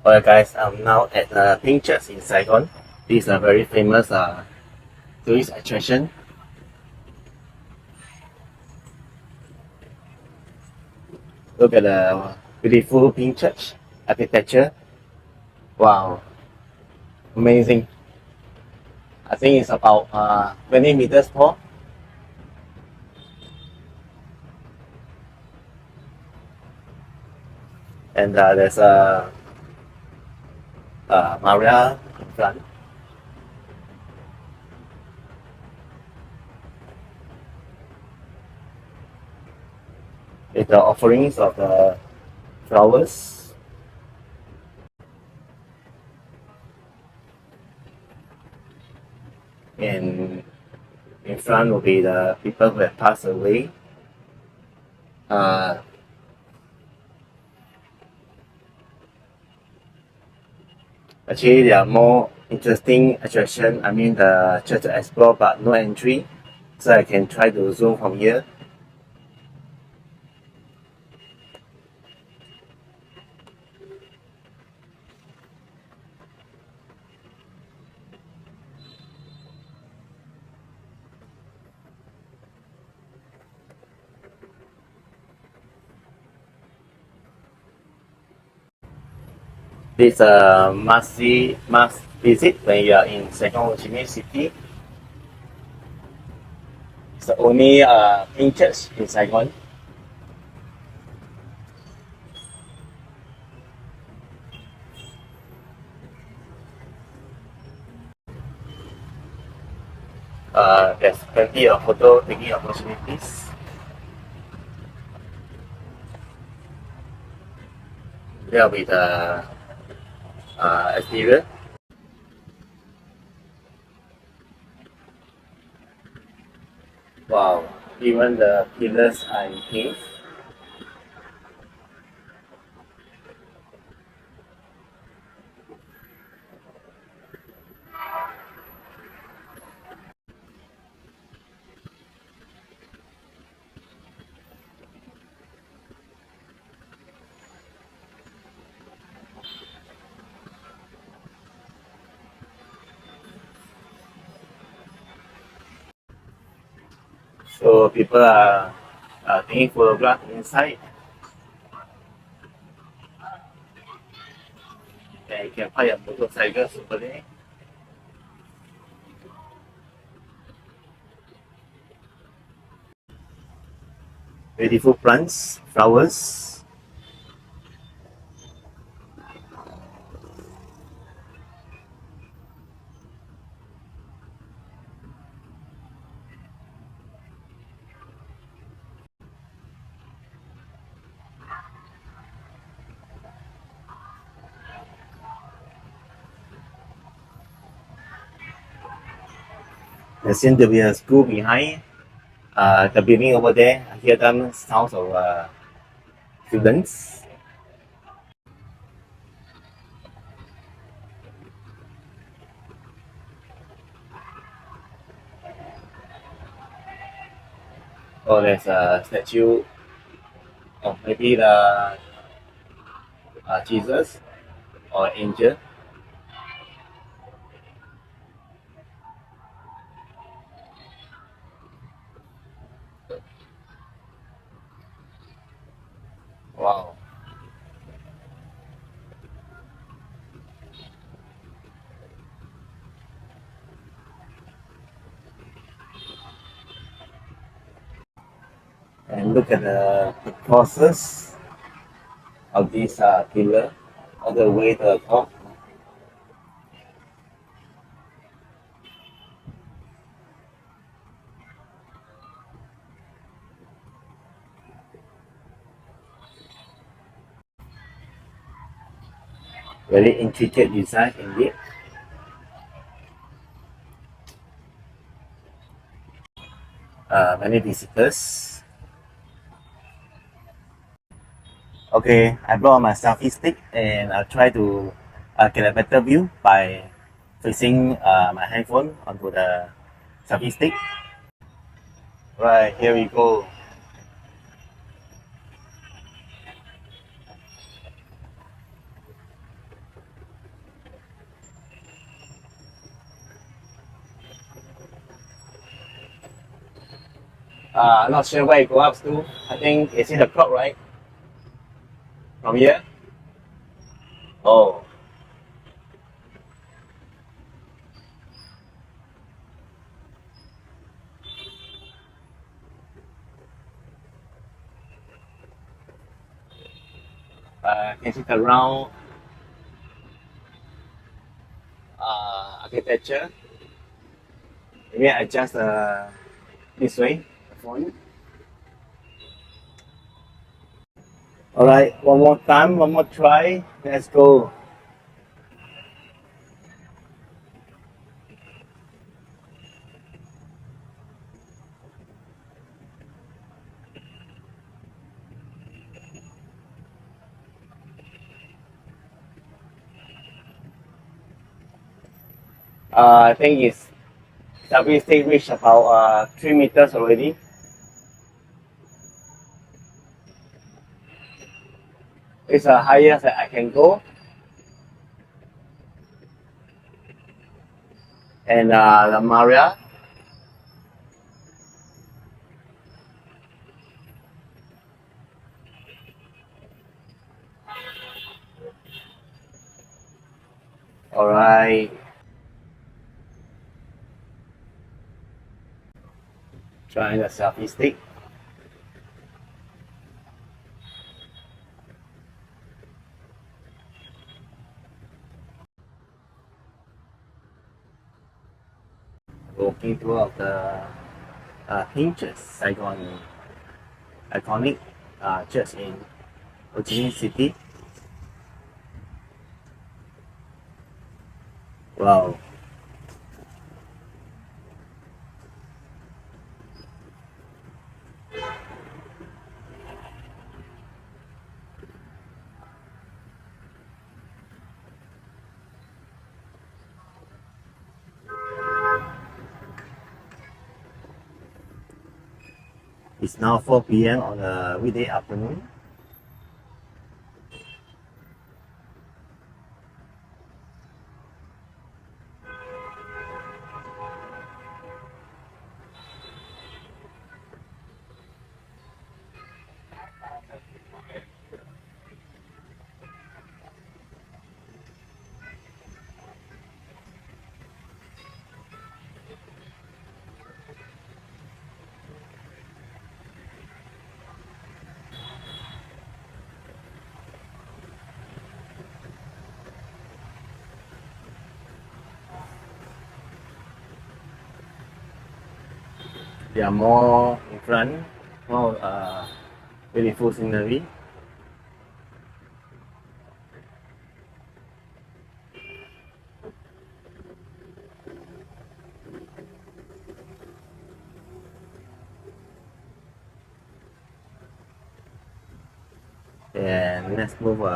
Alright guys, I'm now at Pink Church in Saigon. This is a very famous tourist attraction. Look at the beautiful Pink Church architecture. Wow, amazing. I think it's about 20 meters tall. And there's a Maria in front. With the offerings of the flowers. And in front will be the people who have passed away. Uh, Actually, there are more interesting attraction. I mean, the church to explore, but no entry. So I can try to zoom from here. This must visit when you are in Saigon, Ho Chi Minh City. It's the only pink church in Saigon. There's plenty of photo taking opportunities. There will be the exterior. Wow, even the pillars are in pink. So people are taking photographs inside. And you can find a motorcycle over there. Beautiful plants, flowers. There seems to be a school behind the building over there. I hear them sounds of students. Or there's a statue of maybe the Jesus or angel. Wow. And look at the crosses of this pillar all the way to the top. Very intricate design indeed. Many visitors. Okay, I brought my selfie stick and I'll try to get a better view by facing my handphone onto the selfie stick. Right, here we go. Not sure where it go up to. I think it's in the clock, right? From here? Oh. Can see the round architecture. Maybe I adjust this way for you. Alright, one more time, one more try. Let's go. I think it's WC reached about 3 meters already. It's the highest that I can go. And the Maria. Alright. Trying the selfie stick. Walking throughout the Hinges, Saigon iconic church in Ho Chi Minh City. Wow. It's now 4 p.m. on a weekday afternoon. There are more in front, more beautiful scenery. And let's move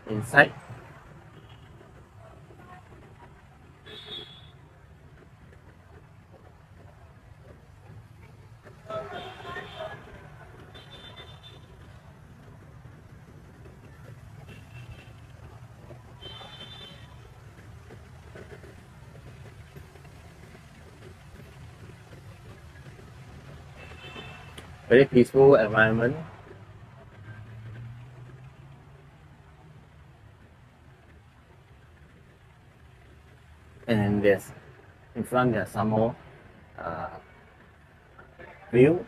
inside. Very peaceful environment. And there's in front there's some more view.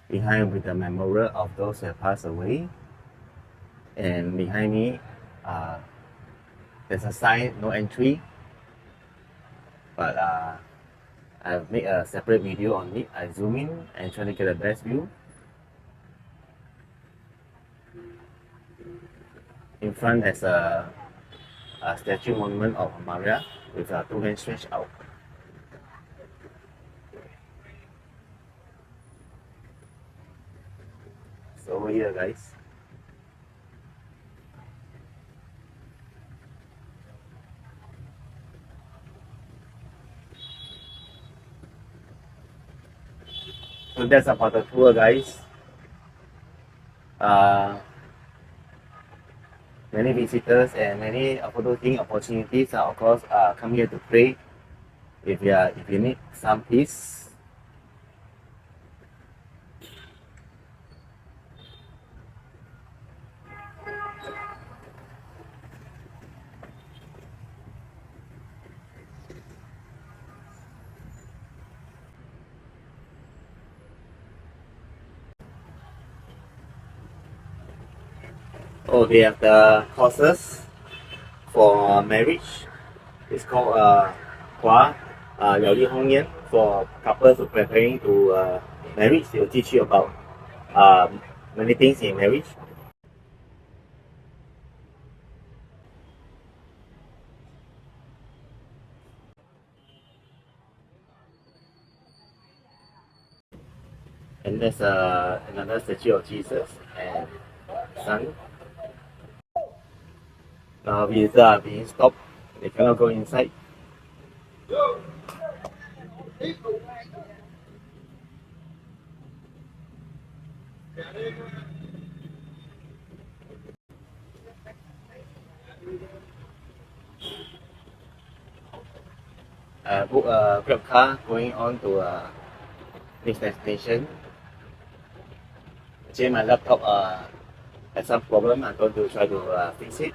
Behind with the memorial of those who have passed away. And behind me, there's a sign, no entry. But I've made a separate video on it. I zoom in and try to get the best view. In front there's a statue monument of Maria with two hands stretched out. So over here, guys. So that's about the tour, guys. Many visitors and many photoing opportunities are, of course, come here to pray if you need some peace. Oh, they have the courses for marriage. It's called Hua Liao Li Hong Yan for couples who preparing to marriage. They will teach you about many things in marriage. And there's another statue of Jesus and Son. Now visitors are being stopped. They cannot go inside. Book a Grab car going on to next destination. Actually, my laptop has some problem. I'm going to try to fix it.